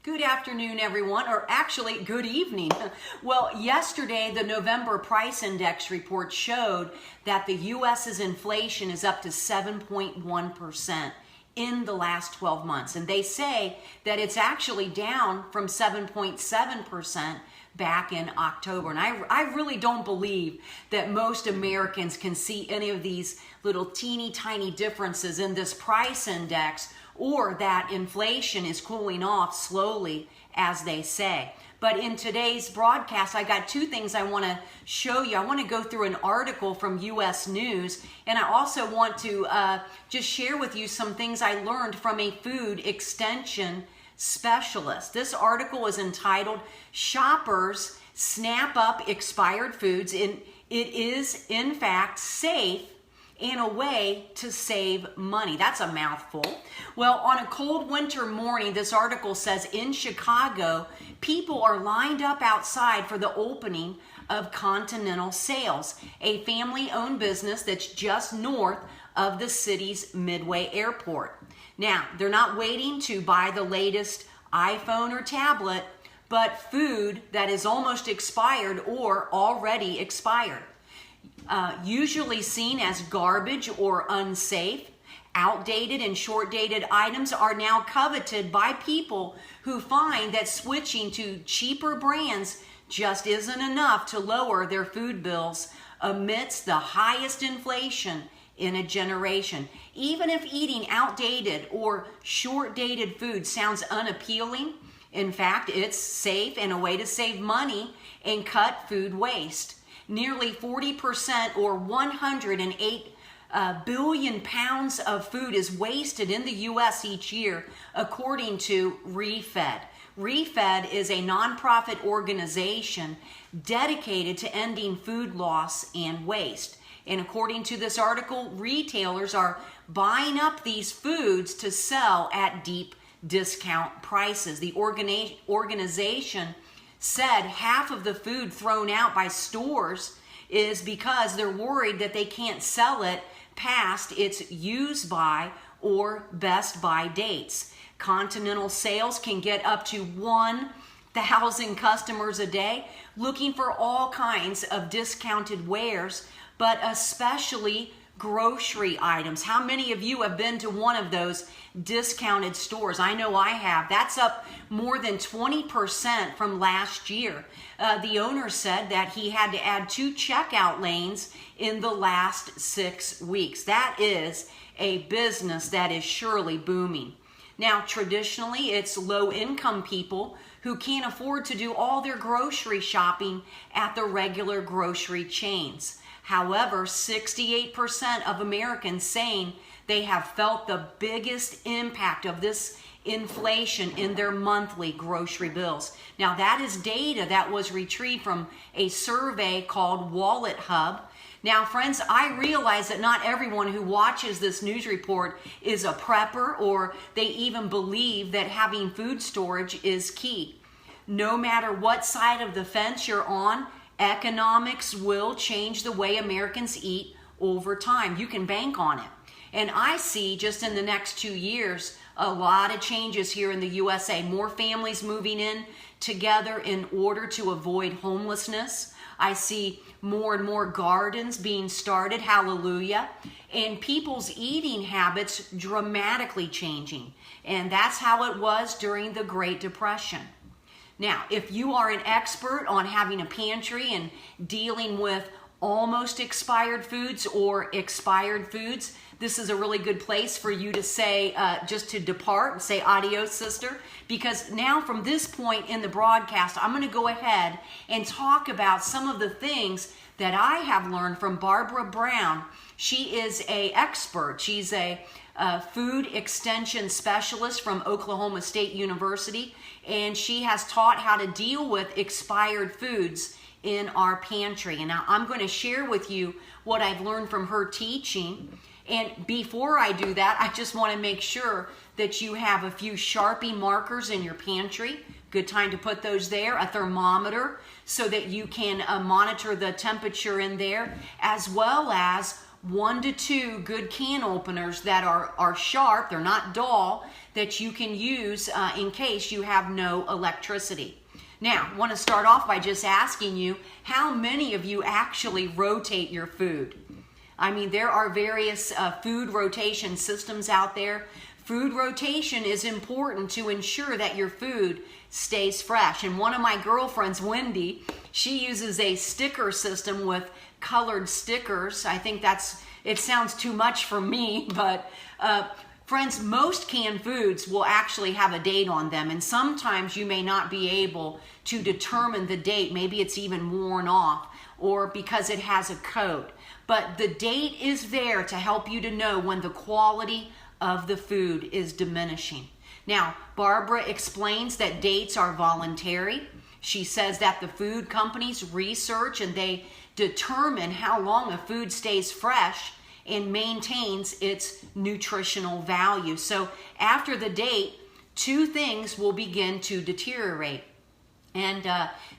Good afternoon, everyone, or actually, good evening. Well, yesterday, the November price index report showed that the U.S.'s inflation is up to 7.1% in the last 12 months. And they say that it's actually down from 7.7% back in October. And I really don't believe that most Americans can see any of these little teeny tiny differences in this price index, or that inflation is cooling off slowly, as they say. But in today's broadcast, I got two things I want to show you. I want to go through an article from U.S. News, and I also want to just share with you some things I learned from a food extension specialist. This article is entitled, "Shoppers Snap Up Expired Foods, and It Is, in Fact, Safe and a Way to Save Money." That's a mouthful. Well, on a cold winter morning, this article says, in Chicago, people are lined up outside for the opening of Continental Sales, a family-owned business that's just north of the city's Midway Airport. Now, they're not waiting to buy the latest iPhone or tablet, but food that is almost expired or already expired. Usually seen as garbage or unsafe, outdated and short-dated items are now coveted by people who find that switching to cheaper brands just isn't enough to lower their food bills amidst the highest inflation in a generation. Even if eating outdated or short-dated food sounds unappealing, in fact, it's safe and a way to save money and cut food waste. Nearly 40% or 108 billion pounds of food is wasted in the U.S. each year, according to ReFed. ReFed is a nonprofit organization dedicated to ending food loss and waste. And according to this article, retailers are buying up these foods to sell at deep discount prices. The organization said half of the food thrown out by stores is because they're worried that they can't sell it past its use by or best by dates. Continental Sales can get up to 1,000 customers a day looking for all kinds of discounted wares, but especially grocery items. How many of you have been to one of those discounted stores? I know I have. That's up more than 20% from last year. The owner said that he had to add 2 checkout lanes in the last 6 weeks. That is a business that is surely booming. Now, traditionally, it's low-income people who can't afford to do all their grocery shopping at the regular grocery chains. However, 68% of Americans saying they have felt the biggest impact of this inflation in their monthly grocery bills. Now, that is data that was retrieved from a survey called Wallet Hub. Now, friends, I realize that not everyone who watches this news report is a prepper, or they even believe that having food storage is key. No matter what side of the fence you're on, economics will change the way Americans eat over time. You can bank on it. And I see just in the next 2 years, a lot of changes here in the USA. More families moving in together in order to avoid homelessness. I see more and more gardens being started, hallelujah, and people's eating habits dramatically changing. And that's how it was during the Great Depression. Now, if you are an expert on having a pantry and dealing with almost expired foods or expired foods, this is a really good place for you to say, just to depart and say adios, sister, because now from this point in the broadcast, I'm going to go ahead and talk about some of the things that I have learned from Barbara Brown. She is an expert. She's a food extension specialist from Oklahoma State University, and she has taught how to deal with expired foods in our pantry. And now I'm going to share with you what I've learned from her teaching. And before I do that, I just want to make sure that you have a few Sharpie markers in your pantry. Good time to put those there. A thermometer so that you can monitor the temperature in there, as well as 1 to 2 good can openers that are sharp, they're not dull, that you can use in case you have no electricity. Now, I want to start off by just asking you, how many of you actually rotate your food? I mean, there are various food rotation systems out there. Food rotation is important to ensure that your food stays fresh. And one of my girlfriends, Wendy, she uses a sticker system with colored stickers. I think it sounds too much for me, but friends, most canned foods will actually have a date on them, and sometimes you may not be able to determine the date. Maybe it's even worn off, or because it has a coat. But the date is there to help you to know when the quality of the food is diminishing. Now, Barbara explains that dates are voluntary. She says that the food companies research and they determine how long a food stays fresh and maintains its nutritional value. So after the date, 2 things will begin to deteriorate. And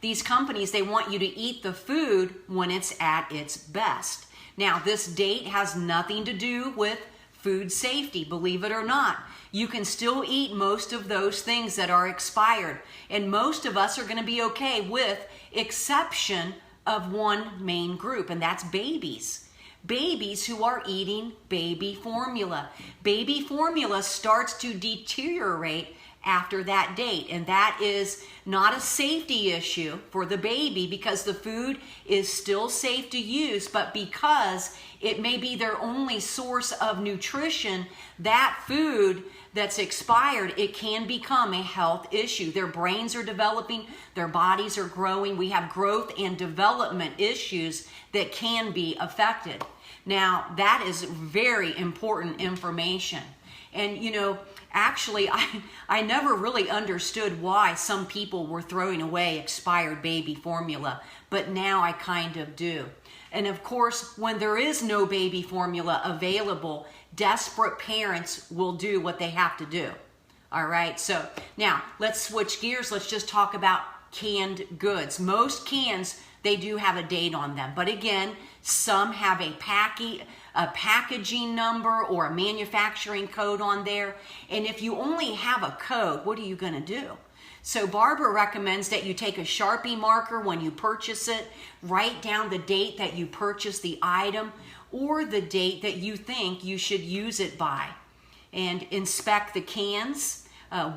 these companies, they want you to eat the food when it's at its best. Now, this date has nothing to do with food safety, believe it or not. You can still eat most of those things that are expired. And most of us are going to be okay with exception of one main group, and that's babies. Babies who are eating baby formula. Baby formula starts to deteriorate after that date, and that is not a safety issue for the baby because the food is still safe to use, but because it may be their only source of nutrition, that food that's expired, it can become a health issue. Their brains are developing, their bodies are growing. We have growth and development issues that can be affected. Now, that is very important information. And actually, I never really understood why some people were throwing away expired baby formula, but now I kind of do. And of course, when there is no baby formula available, desperate parents will do what they have to do. All right, so now let's switch gears. Let's just talk about canned goods. Most cans, they do have a date on them, but again, some have a packaging number or a manufacturing code on there. And if you only have a code, what are you going to do? So Barbara recommends that you take a Sharpie marker when you purchase it, write down the date that you purchased the item or the date that you think you should use it by, and inspect the cans.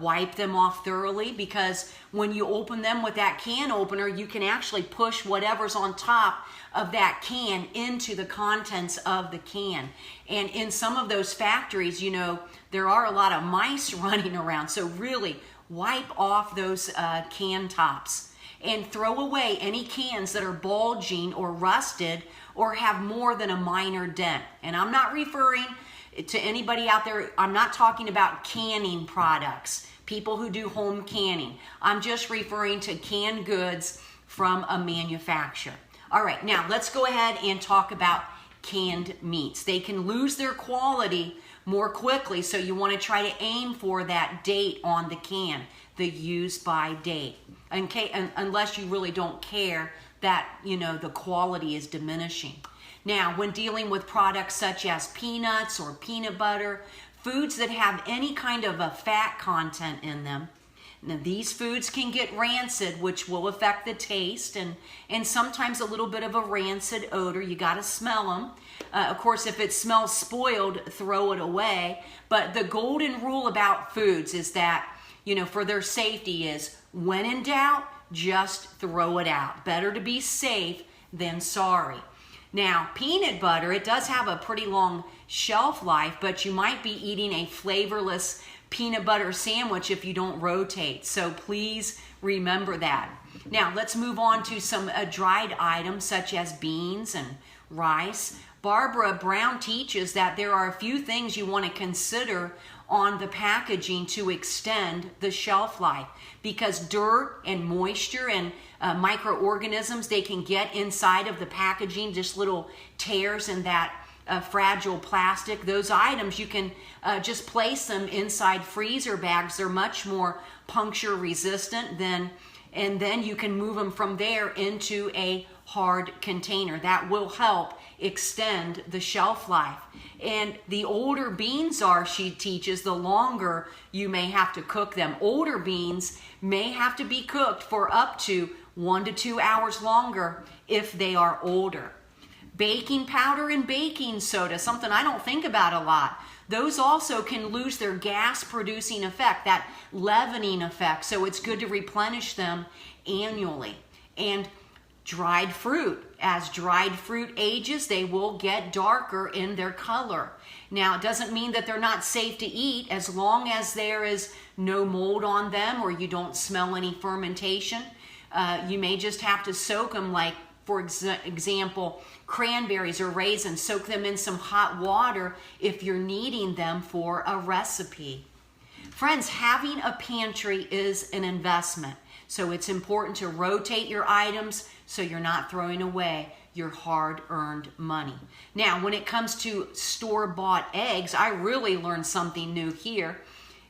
Wipe them off thoroughly, because when you open them with that can opener, you can actually push whatever's on top of that can into the contents of the can. And in some of those factories, there are a lot of mice running around. So really wipe off those can tops and throw away any cans that are bulging or rusted or have more than a minor dent. And I'm not referring to anybody out there, I'm not talking about canning products, people who do home canning. I'm just referring to canned goods from a manufacturer. All right, now let's go ahead and talk about canned meats. They can lose their quality more quickly, so you want to try to aim for that date on the can, the use by date, unless you really don't care that, the quality is diminishing. Now, when dealing with products such as peanuts or peanut butter, foods that have any kind of a fat content in them, now these foods can get rancid, which will affect the taste, and sometimes a little bit of a rancid odor. You got to smell them. Of course, if it smells spoiled, throw it away. But the golden rule about foods is that, for their safety is, when in doubt, just throw it out. Better to be safe than sorry. Now, peanut butter, it does have a pretty long shelf life, but you might be eating a flavorless peanut butter sandwich if you don't rotate. So please remember that. Now, let's move on to some dried items such as beans and rice. Barbara Brown teaches that there are a few things you want to consider on the packaging to extend the shelf life, because dirt and moisture and microorganisms, they can get inside of the packaging, just little tears in that fragile plastic. Those items, you can just place them inside freezer bags. They're much more puncture resistant and then you can move them from there into a hard container. That will help extend the shelf life. And the older beans are, she teaches, the longer you may have to cook them. Older beans may have to be cooked for up to 1 to 2 hours longer if they are older. Baking powder and baking soda, something I don't think about a lot. Those also can lose their gas producing effect, that leavening effect. So it's good to replenish them annually. And dried fruit. As dried fruit ages, they will get darker in their color. Now, it doesn't mean that they're not safe to eat as long as there is no mold on them or you don't smell any fermentation. You may just have to soak them, like, for example, cranberries or raisins. Soak them in some hot water if you're needing them for a recipe. Friends, having a pantry is an investment. So it's important to rotate your items so you're not throwing away your hard-earned money. Now, when it comes to store-bought eggs, I really learned something new here,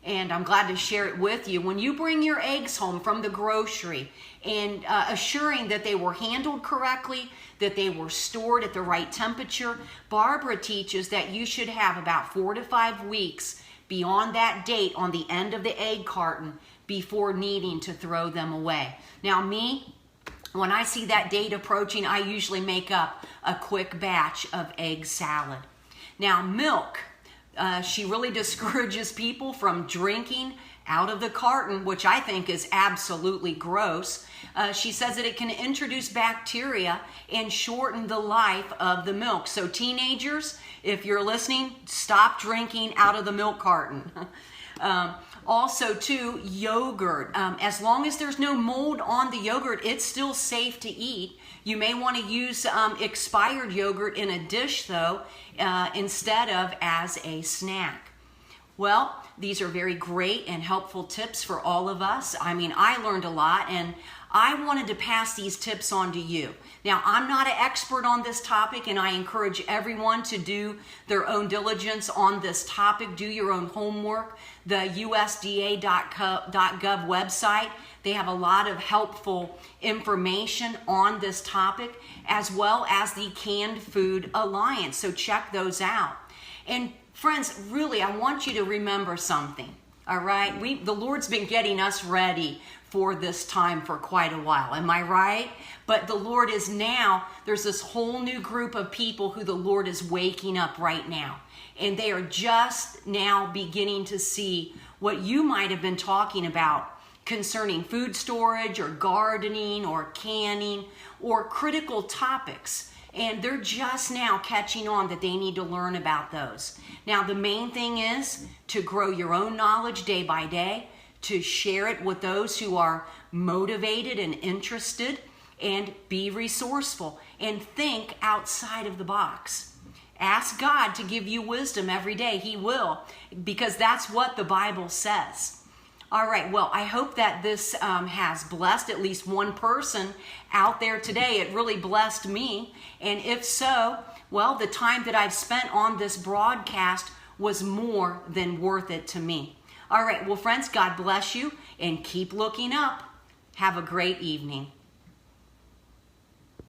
and I'm glad to share it with you. When you bring your eggs home from the grocery and assuring that they were handled correctly, that they were stored at the right temperature, Barbara teaches that you should have about 4 to 5 weeks beyond that date on the end of the egg carton before needing to throw them away. Now, me, when I see that date approaching, I usually make up a quick batch of egg salad. Now, milk. She really discourages people from drinking out of the carton, which I think is absolutely gross. She says that it can introduce bacteria and shorten the life of the milk. So teenagers, if you're listening, stop drinking out of the milk carton. Also, too, yogurt. As long as there's no mold on the yogurt, it's still safe to eat. You may want to use expired yogurt in a dish, though, instead of as a snack. Well, these are very great and helpful tips for all of us. I mean, I learned a lot, and I wanted to pass these tips on to you. Now, I'm not an expert on this topic, and I encourage everyone to do their own diligence on this topic. Do your own homework. The USDA.gov website, they have a lot of helpful information on this topic, as well as the Canned Food Alliance. So check those out. And friends, really, I want you to remember something. All right? The Lord's been getting us ready for this time for quite a while. Am I right? But the Lord is now, there's this whole new group of people who the Lord is waking up right now. And they are just now beginning to see what you might have been talking about concerning food storage or gardening or canning or critical topics. And they're just now catching on that they need to learn about those. Now, the main thing is to grow your own knowledge day by day, to share it with those who are motivated and interested, and be resourceful and think outside of the box. Ask God to give you wisdom every day. He will, because that's what the Bible says. All right, well, I hope that this has blessed at least one person out there today. It really blessed me. And if so, well, the time that I've spent on this broadcast was more than worth it to me. All right, well, friends, God bless you and keep looking up. Have a great evening.